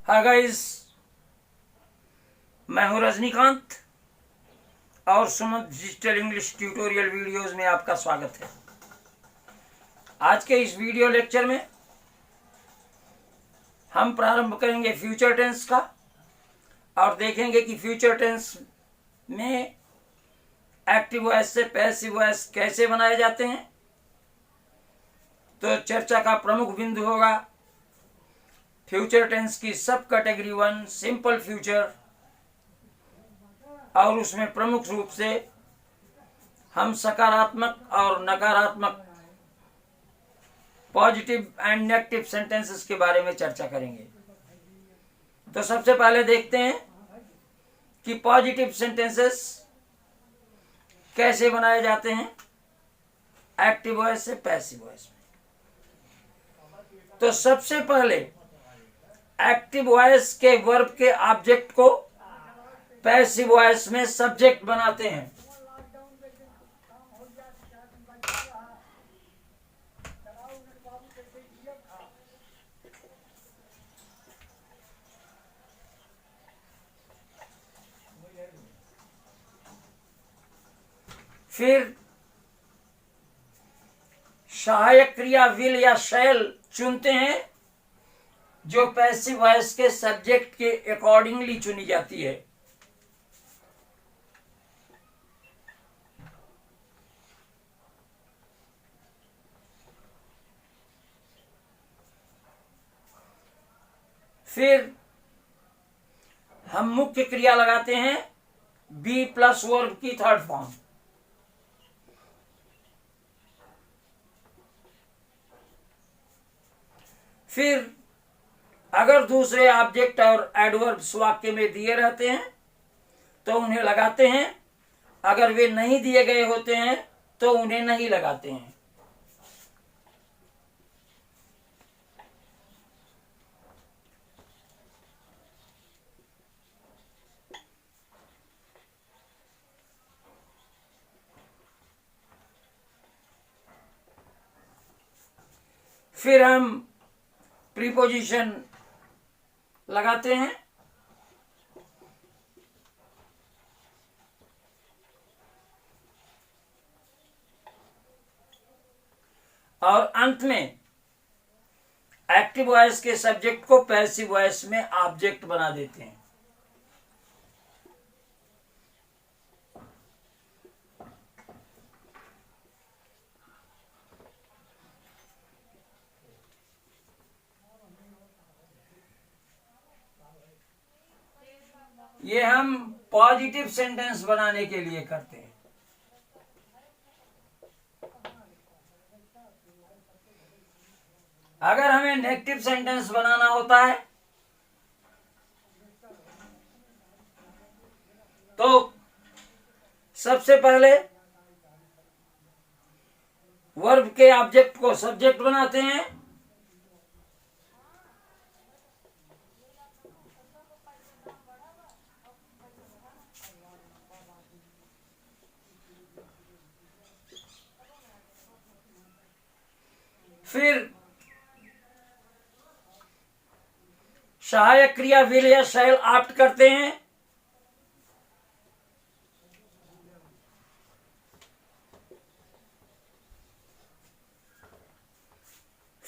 Hi guys, मैं हूं रजनीकांत और सुमन डिजिटल इंग्लिश ट्यूटोरियल वीडियोस में आपका स्वागत है। आज के इस वीडियो लेक्चर में हम प्रारंभ करेंगे फ्यूचर टेंस का और देखेंगे कि फ्यूचर टेंस में एक्टिव वॉइस से पैसिव वॉइस कैसे बनाए जाते हैं। तो चर्चा का प्रमुख बिंदु होगा फ्यूचर टेंस की सब कैटेगरी 1 सिंपल फ्यूचर, और उसमें प्रमुख रूप से हम सकारात्मक और नकारात्मक पॉजिटिव एंड नेगेटिव सेंटेंसेस के बारे में चर्चा करेंगे। तो सबसे पहले देखते हैं कि पॉजिटिव सेंटेंसेस कैसे बनाए जाते हैं एक्टिव वॉइस से पैसिव वॉइस में। तो सबसे पहले एक्टिव वॉइस के वर्ब के ऑब्जेक्ट को पैसिव वॉइस में सब्जेक्ट बनाते हैं। फिर सहायक क्रिया विल या शैल चुनते हैं जो पैसिव वॉइस के सब्जेक्ट के अकॉर्डिंगली चुनी जाती है। फिर हम मुख्य क्रिया लगाते हैं बी प्लस वर्ब की थर्ड फॉर्म। फिर अगर दूसरे ऑब्जेक्ट और एडवर्ब्स वाक्य में दिए रहते हैं तो उन्हें लगाते हैं, अगर वे नहीं दिए गए होते हैं तो उन्हें नहीं लगाते हैं। फिर हम प्रीपोजिशन लगाते हैं और अंत में एक्टिव वॉइस के सब्जेक्ट को पैसिव वॉइस में ऑब्जेक्ट बना देते हैं। ये हम पॉजिटिव सेंटेंस बनाने के लिए करते हैं। अगर हमें नेगेटिव सेंटेंस बनाना होता है तो सबसे पहले वर्ब के ऑब्जेक्ट को सब्जेक्ट बनाते हैं, फिर सहायक क्रिया विल या शैल ऑप्ट करते हैं,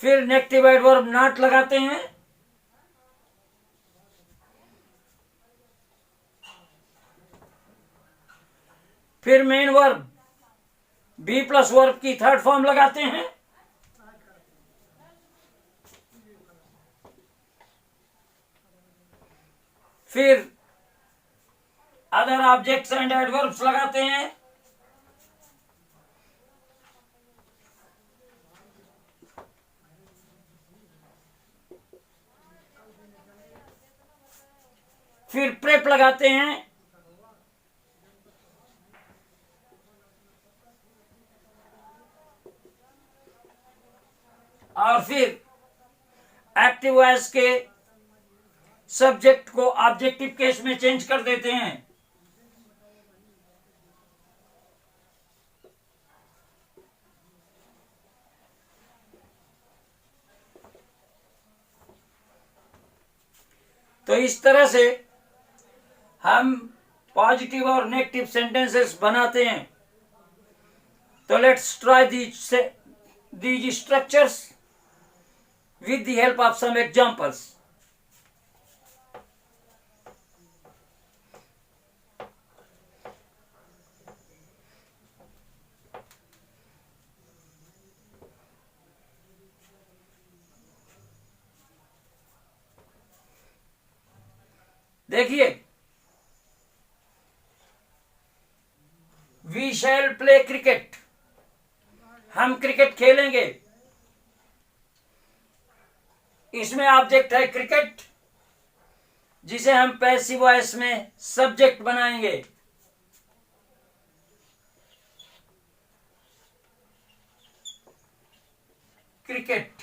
फिर नेगेटिव एडवर्ब नॉट लगाते हैं, फिर main verb B plus verb की थर्ड फॉर्म लगाते हैं, फिर अदर ऑब्जेक्ट्स एंड एडवर्ब्स लगाते हैं, फिर प्रेप लगाते हैं, और फिर एक्टिव वॉइस के सब्जेक्ट को ऑब्जेक्टिव केस में चेंज कर देते हैं। तो इस तरह से हम पॉजिटिव और नेगेटिव सेंटेंसेस बनाते हैं। तो let's try these structures with the help of some examples. देखिए, वी शैल प्ले क्रिकेट, हम क्रिकेट खेलेंगे। इसमें ऑब्जेक्ट है क्रिकेट, जिसे हम पैसिव वॉइस में सब्जेक्ट बनाएंगे। क्रिकेट,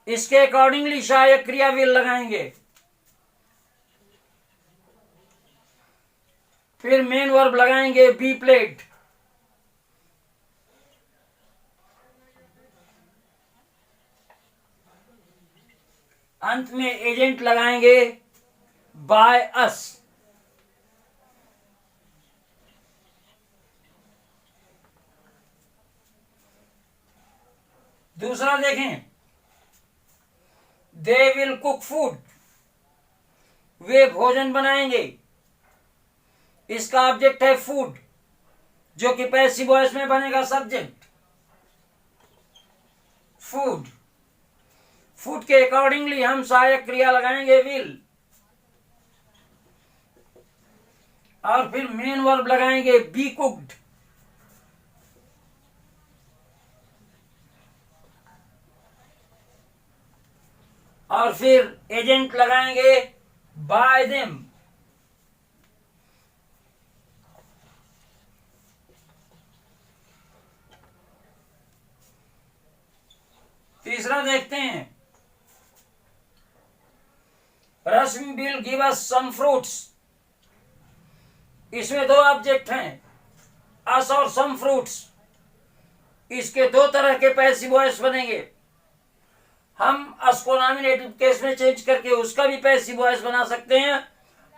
इसके अकॉर्डिंगली सहायक क्रिया विल लगाएंगे। फिर मेन वर्ब लगाएंगे बी प्लेड। अंत में एजेंट लगाएंगे बाय अस। दूसरा देखें, दे विल कुक फूड, वे भोजन बनाएंगे। इसका ऑब्जेक्ट है फूड, जो कि पैसिव वॉइस में बनेगा सब्जेक्ट। फूड, फूड के अकॉर्डिंगली हम सहायक क्रिया लगाएंगे विल, और फिर मेन वर्ब लगाएंगे बी कुक्ड। और फिर एजेंट लगाएंगे बाय देम। तीसरा देखते हैं, Rashmi will give us some fruits. इसमें दो ऑब्जेक्ट हैं, अस और सम फ्रूट्स। इसके दो तरह के पैसिव वॉइस बनेंगे। हम अस को नॉमिनेटिव केस में चेंज करके उसका भी पैसिव वॉइस बना सकते हैं,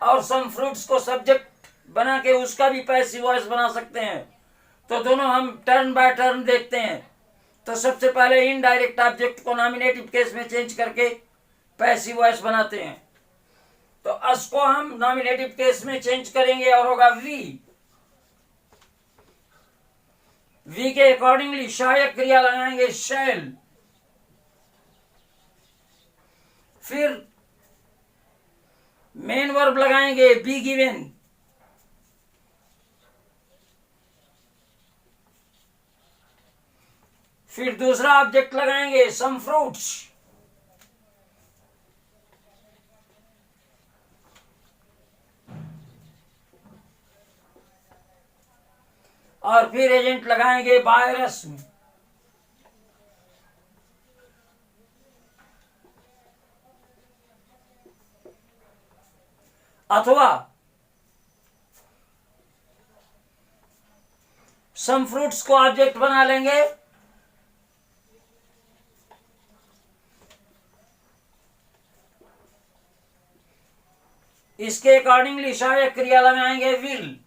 और सम फ्रूट्स को सब्जेक्ट बना के उसका भी पैसिव वॉइस बना सकते हैं। तो दोनों हम टर्न बाय टर्न देखते हैं। तो सबसे पहले इनडायरेक्ट ऑब्जेक्ट को नॉमिनेटिव केस में चेंज करके पैसिव वॉइस बनाते हैं। तो अस को हम नॉमिनेटिव केस में चेंज करेंगे और होगा वी। वी के अकॉर्डिंगली सहायक क्रिया लगाएंगे शैल। फिर मेन वर्ब लगाएंगे बी गिवन। फिर दूसरा ऑब्जेक्ट लगाएंगे सम फ्रूट्स। और फिर एजेंट लगाएंगे बाय रस्म। अथवा सम फ्रूट्स को ऑब्जेक्ट बना लेंगे, इसके अकॉर्डिंगली सहायक क्रिया लगाएंगे विल।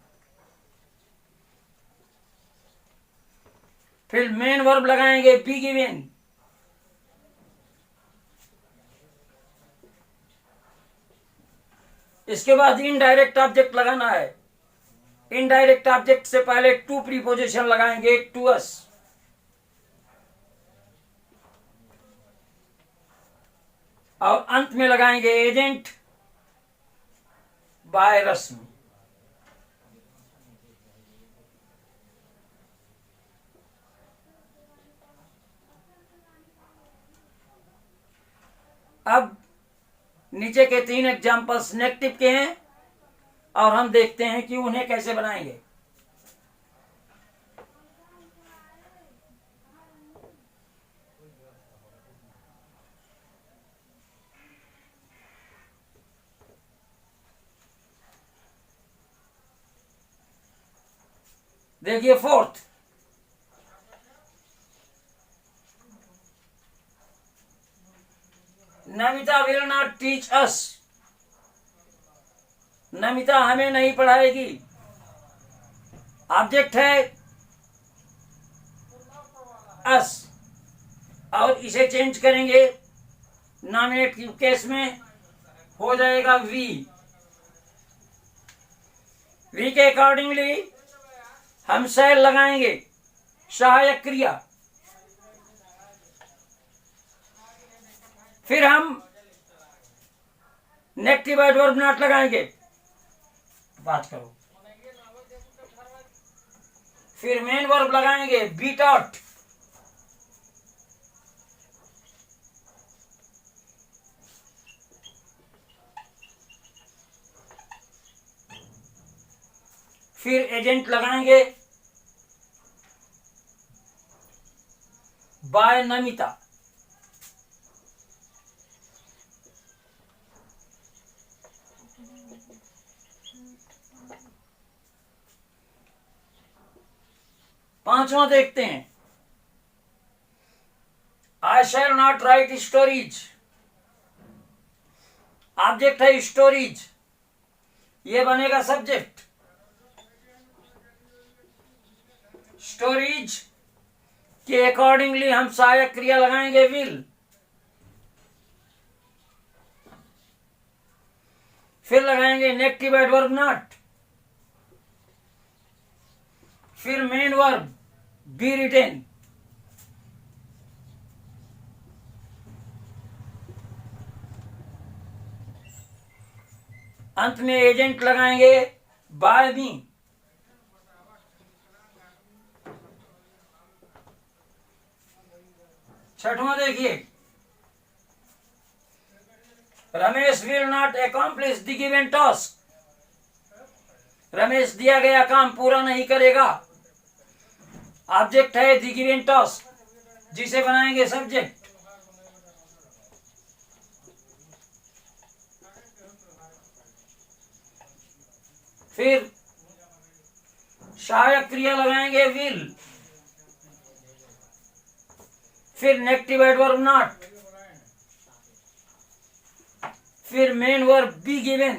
फिर मेन वर्ब लगाएंगे बी गिवन। इसके बाद इनडायरेक्ट ऑब्जेक्ट लगाना है। इनडायरेक्ट ऑब्जेक्ट से पहले टू प्रीपोजिशन लगाएंगे टू अस। और अंत में लगाएंगे एजेंट बाय रस्म। अब नीचे के तीन एग्जाम्पल्स नेगेटिव के हैं, और हम देखते हैं कि उन्हें कैसे बनाएंगे। देखिए fourth, Namita will not teach us, Namita हमें नहीं पढ़ाएगी। ऑब्जेक्ट है अस, और इसे चेंज करेंगे नॉमिनेटिव केस में हो जाएगा वी। वी के अकॉर्डिंगली हम शैल लगाएंगे, सहायक क्रिया। फिर हम नेगेटिव एडवर्ब नॉट लगाएंगे, बात करो। फिर मेन वर्ब लगाएंगे बी टॉट, फिर एजेंट लगाएंगे बाय नमिता। पांचवा देखते हैं, I shall not write stories. Object है स्टोरीज, ये बनेगा सब्जेक्ट। स्टोरीज के अकॉर्डिंगली हम सहायक क्रिया लगाएंगे विल। फिर लगाएंगे नेगेटिव एडवर्ब नॉट, फिर मेन वर्ब बी रिटेन, अंत में एजेंट लगाएंगे बाय मी। छठवां देखिए, Ramesh will not accomplish the given task. Ramesh दिया गया काम पूरा नहीं करेगा। ऑब्जेक्ट है द गिवन टास्क, जिसे बनाएंगे सब्जेक्ट। फिर सहायक क्रिया लगाएंगे विल, फिर नेगेटिव एडवर्ब नॉट, फिर main verb be given,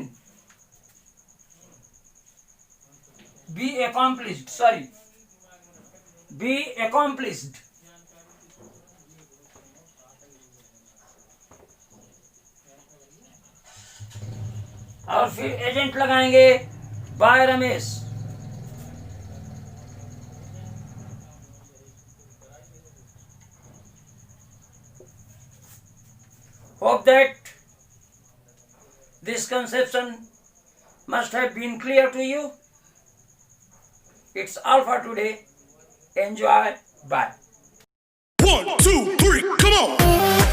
be accomplished, sorry be accomplished. और फिर एजेंट लगाएंगे by Ramesh. Hope that this conception must have been clear to you. It's all for today. Enjoy. Bye. 1, 2, 3, come on!